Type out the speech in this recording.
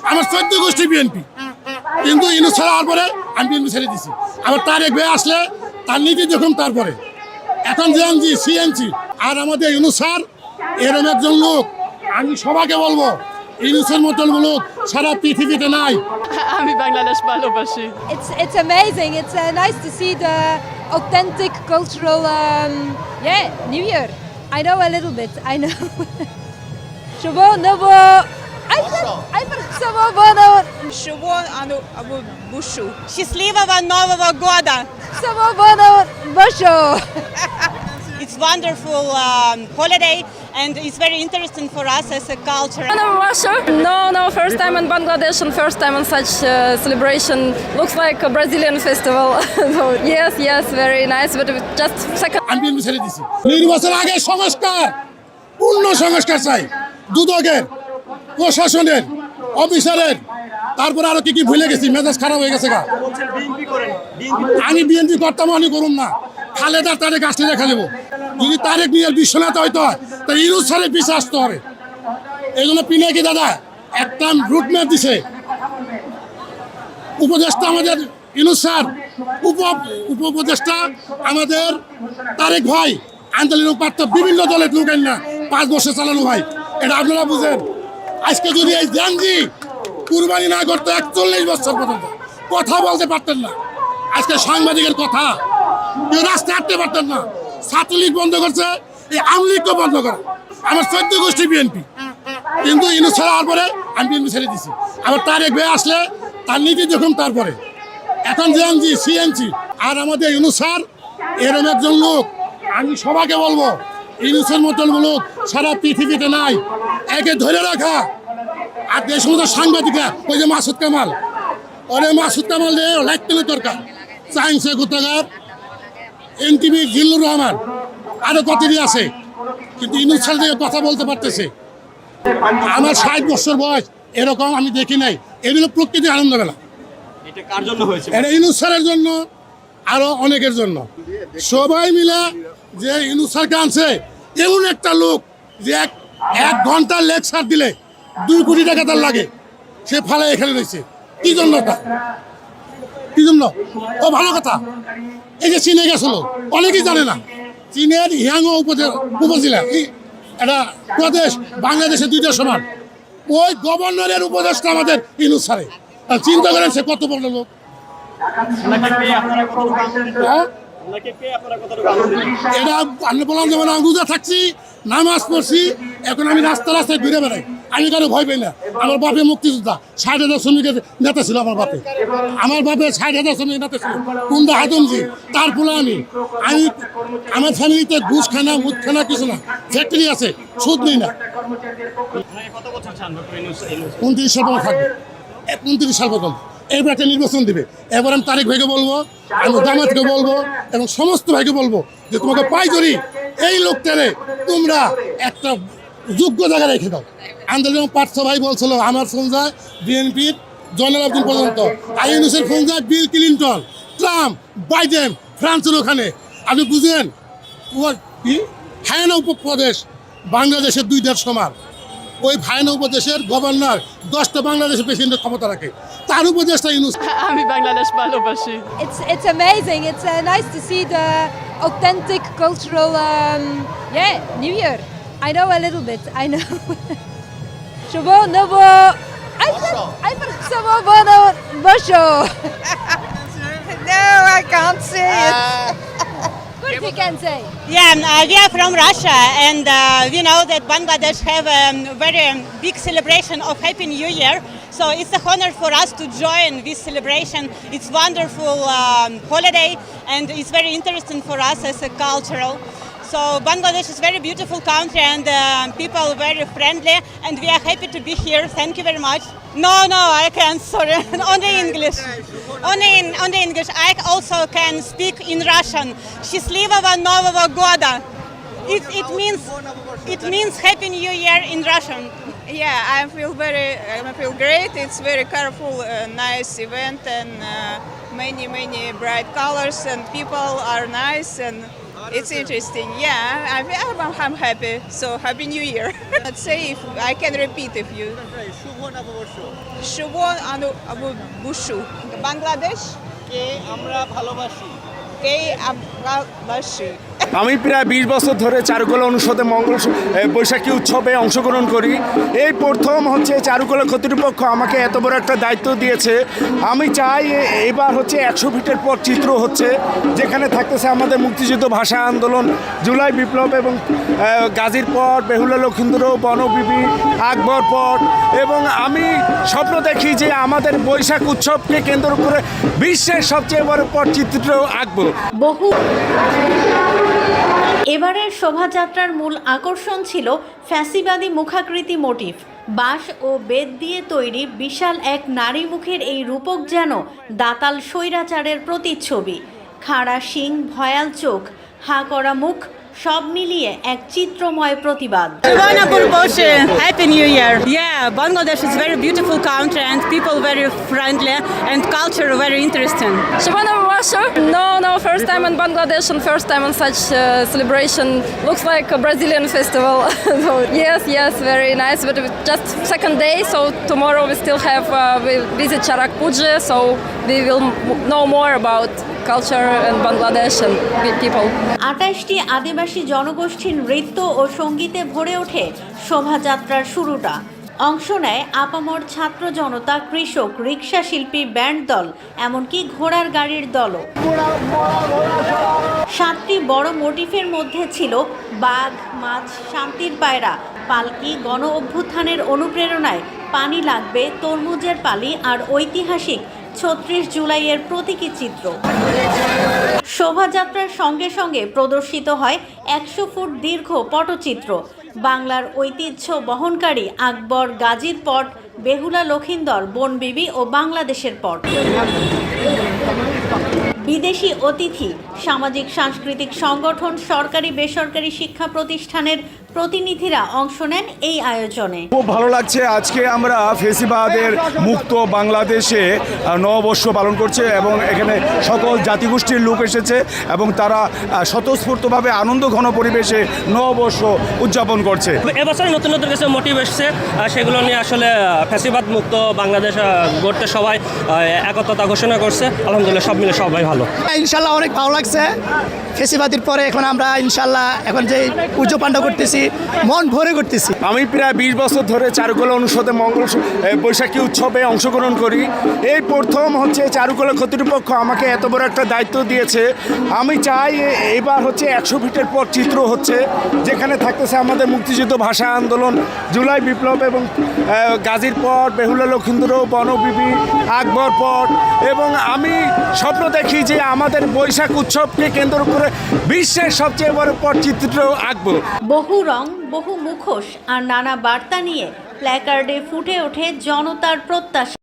আমার 14 গোষ্ঠী বিএনপি, কিন্তু ইউনূস ছাড়া হওয়ার পরে আমি বিএনপি ছেড়ে দিছি। আবার তারেক ভাই আসলে তার নীতি দেখুন, তারপরে এখন জেএনজি সিএনজি আর আমাদের ইউনূস স্যার এরকম একজন লোক, আমি সবাইকে বলবো ইউনূসের মতন লোক সারা পৃথিবীতে নাই। আমি বাংলাদেশ ভালোবাসি। It's amazing. It's nice to see the authentic cultural New Year. I know a little bit. I know. Шово ново. I Шово ново. Шово Бушу. Счастливого Нового года! Шово ново. Бошо. It's wonderful holiday and it's very interesting for us as a culture. No, first time in Bangladesh and first time on such celebration. Looks like a Brazilian festival. So, yes, very nice, but just second. আমি BNP ছেড়ে দিছি। নির্বাচন আগে সংস্কার, পূর্ণ সংস্কার চাই, দুদকের, প্রশাসনের, অফিসারের, তারপরে আরো কি কি ভুলে গেছি, মেজাজ খারাপ হয়ে গেছে গা। আমি বিএনপি করতাম, আমি করুম না। খালেদা তারেক আসলে দেখা নেবো। যদি তারেক নিয়ে বিশ্বনাথ হইতে হয় তা ইউনূস স্যারের পিছিয়ে আসতে হবে। এই জন্য পিনাকি দাদা একটা রুটম্যাপ দিছে, উপদেষ্টা আমাদের ইউনূস স্যার, উপদেষ্টা আমাদের তারেক ভাই, আন্দোলন পারত বিভিন্ন দলের লোক না 5 বছর চালানো ভাই, এটা আপনারা বুঝেন। আজকে যদি এই জানজি কুরবানি না করতো 41 বছর পর্যন্ত কথা বলতে পারতেন না। আজকে সাংবাদিকের কথা কেউ রাস্তায় হাঁটতে পারতেন না। ছাত্রলীগ বন্ধ করছে, এই আওয়ামী লীগকে বন্ধ করে। আমার 14 গোষ্ঠী বিএনপি, কিন্তু ইউনূস ছাড়া হওয়ার পরে আমি বিএনপি ছেড়ে দিছি। আবার তারেক ভাই আসলে তার নীতি দেখুন, তারপরে এখন জেএনজি সিএনজি আর আমাদের ইউনূস স্যার এরকম একজন লোক, আমি সবাইকে বলবো ইউনূসের মতন লোক সারা পৃথিবীতে নাই। একে ধরে রাখা। আর এই সমস্ত সাংবাদিকরা, ওই যে মাসুদ কামাল, ওরে মাসুদ কামাল রে লাইক তুলে দরকার, সায়েন্সে গুতাগার, এনটিভি জিল্লুর রহমান, আরো কতই আছে, কিন্তু ইউনূস স্যার দিয়ে কথা বলতে পারতেছে। আমার 60 বছর বয়স, এরকম আমি দেখি নাই। এগুলো প্রকৃতি আনন্দ মেলা। এটা কার জন্য হয়েছে? এটা ইউনূস স্যারের জন্য, আরো অনেকের জন্য, সবাই মিলে যে ইউনূস স্যারকে আনছে। এমন একটা লোক যে এক ঘন্টার লেকচার দিলে 2 কোটি টাকা তার লাগে, সে ফালায় এখানে রয়েছে। কি জন্য তা? কি জন্য? ও ভালো কথা। এই যে চীনে গেছিল, অনেকেই জানে না, চীনের হিয়াংও উপজেলা, এটা প্রদেশ, বাংলাদেশের 2টা সমান। ওই গভর্নরের উপদেশটা আমাদের ইউনূস স্যারে। চিন্তা করেন সে কত বড় লোক। হ্যাঁ, এটা আমি বললাম যেমন আমি রোজা থাকছি, নামাজ পড়ছি, এখন আমি রাস্তায় ঘুরে বেড়াই, আমি কারো ভয় পাই না। আমার বাপে মুক্তিযোদ্ধা, 60,000 শ্রমিকের নেতা ছিল আমার বাপে। আমার বাপে 60,000 শ্রমিকের নেতা ছিল, কুন্দা হাতমজি, তার ফলে আমি আমার ফ্যামিলিতে ঘুষ খানা মুদ খানা কিছু না, ফ্যাক্টরি আছে, সুদ নেই না। 29 সাল পর্যন্ত থাকবে, 29 সাল পর্যন্ত। এরপর একটা নির্বাচন দিবে। এবার আমি তারেক ভাইকে বলবো, আমি জামাতকে বলবো এবং সমস্ত ভাইকে বলবো যে তোমাকে পাই করি এই লোকটারে তোমরা একটা যোগ্য জায়গায় রেখে দাও। আন্দোলন পার্থ ভাই বলছিল আমার ফোন যায় বিএনপির জয়নাল আবদিন পর্যন্ত, ইউনূসের ফোন যায় বিল ক্লিন্টন, ট্রাম্প, বাইডেন, ফ্রান্সের ওখানে। আপনি বুঝেন হায়ানা উপপ্রদেশ বাংলাদেশের 2টার সমান। ওই ভায়ানা উপদেশের গভর্নর 10টা বাংলাদেশের প্রেসিডেন্টের ক্ষমতা রাখে, তার উপদেশটা ইউনূস। আমি বাংলাদেশ ভালোবাসি। It's amazing. It's nice to see the authentic cultural New Year. I know a little bit. I know. Шово ново. I Шово ново. Бошо. No, I can't say it. Good, you can say. Yeah, we are from Russia and we know that Bangladesh have a very big celebration of Happy New Year. So it's an honor for us to join this celebration. It's wonderful holiday and it's very interesting for us as a cultural. So Bangladesh is a very beautiful country and people very friendly and we are happy to be here. Thank you very much. No, I can't, sorry. Only English. Only English. I also can speak in Russian. Счастливого Нового года. It means Happy New Year in Russian. Yeah, I feel great. It's very colorful, nice event, and many bright colors, and people are nice, and it's interesting. Yeah, I'm happy. So Happy New Year. Let's say if I can repeat if you. Shubo anu abu bushu. Bangladesh কে আমরা ভালোবাসি। ke abalashi. আমি প্রায় 20 বছর ধরে চারুকলা অনুষদে বৈশাখী উৎসবে অংশগ্রহণ করি। এই প্রথম হচ্ছে চারুকলা কর্তৃপক্ষ আমাকে এত বড় একটা দায়িত্ব দিয়েছে। আমি চাই এবার হচ্ছে 100 ফিটের পর চিত্র হচ্ছে, যেখানে থাকতেছে আমাদের মুক্তিযুদ্ধ, ভাষা আন্দোলন, জুলাই বিপ্লব এবং গাজীর পট, বেহুলা লক্ষীন্দ্র, বনবিবি, আকবর পট। এবং আমি স্বপ্ন দেখি যে আমাদের বৈশাখ উৎসবকে কেন্দ্র করে বিশ্বের সবচেয়ে বড় পটচিত্র আঁকবো। বহু এবারের শোভাযাত্রার মূল আকর্ষণ ছিল ফ্যাসিবাদী মুখাকৃতি মোটিফ। বাঁশ ও বেত দিয়ে তৈরি বিশাল এক নারী মুখের এই রূপক যেন দাতাল স্বৈরাচারের প্রতিচ্ছবি। খাড়া শিং, ভয়াল চোখ, হা করা মুখ, সব মিলিয়ে এক চিত্রময় প্রতিবাদ। Shubhanapur Boshe, Happy New Year. Yeah, Bangladesh is very beautiful country and people very friendly and culture very interesting. Shabana Russia? No, first time in Bangladesh and first time in such celebration. Looks like a Brazilian festival. So, yes, very nice. But just second day, so tomorrow we still have we visit Charak Puja, so we will know more about culture in Bangladesh and people. 28টি আদিবাসী জনগোষ্ঠীর নৃত্য ও সঙ্গীতে ভরে ওঠে শোভাযাত্রার শুরুটা। অংশ নেয় আপামর ছাত্র জনতা, কৃষক, রিক্সা শিল্পী, ব্যান্ড দল, এমনকি ঘোড়ার গাড়ির দলও। 7টি বড় মোটিফের মধ্যে ছিল বাঘ, মাছ, শান্তির পায়রা, পালকি, গণ অভ্যুত্থানের অনুপ্রেরণায় পানি লাগবে, তরমুজের পালি আর ঐতিহাসিক 36 জুলাইয়ের প্রতীকী চিত্র। শোভাযাত্রার সঙ্গে সঙ্গে প্রদর্শিত হয় 100 ফুট দীর্ঘ পটচিত্র। বাংলার ঐতিহ্য বহনকারী আকবর, গাজীর পট, বেহুলা লক্ষীন্দর, বনবিবি ও বাংলাদেশের পট। বিদেশি অতিথি, সামাজিক সাংস্কৃতিক সংগঠন, সরকারি বেসরকারি শিক্ষা প্রতিষ্ঠানের প্রতিনিধিরা অংশ নেন এই আয়োজনে। খুব ভালো লাগছে। আজকে আমরা ফেসিবাদের মুক্ত বাংলাদেশে নববর্ষ পালন করছে এবং এখানে সকল জাতিগোষ্ঠীর লোক এসেছে এবং তারা স্বতঃস্ফূর্তভাবে আনন্দ ঘন পরিবেশে নববর্ষ উদযাপন করছে। এবছর নতুন কিছু মোটিভ এসছে, সেগুলো নিয়ে আসলে ফ্যাসিবাদ মুক্ত বাংলাদেশ গড়তে সবাই একত্রতা ঘোষণা করছে। আলহামদুলিল্লাহ সব মিলে সবাই ভালো। ইনশাল্লাহ অনেক ভালো লাগছে। ফেসিবাদের পরে এখন আমরা ইনশাল্লাহ এখন যে পুজো পাণ্ডা করতেছি, মন ভরে করতেছি। আমি প্রায় 20 বছর ধরে চারুকলা অনুষদে বৈশাখী উৎসবে অংশগ্রহণ করি। এই প্রথম হচ্ছে চারুকলা কর্তৃপক্ষ আমাকে এত বড় একটা দায়িত্ব দিয়েছে। আমি চাই এবার হচ্ছে 100 ফিটের পর চিত্র হচ্ছে, যেখানে থাকতেছে আমাদের মুক্তিযুদ্ধ, ভাষা আন্দোলন, জুলাই বিপ্লব এবং গাজীর পট, বেহুলা লক্ষীন্দ্র, বনবিবি, আকবর পট। এবং আমি স্বপ্ন দেখি যে আমাদের বৈশাখ উৎসবকে কেন্দ্র করে বিশ্বের সবচেয়ে বড় পটচিত্র আঁকবো। বহু রং, বহু মুখোশ আর নানা বার্তা নিয়ে প্ল্যাকার্ডে ফুটে ওঠে জনতার প্রত্যাশা।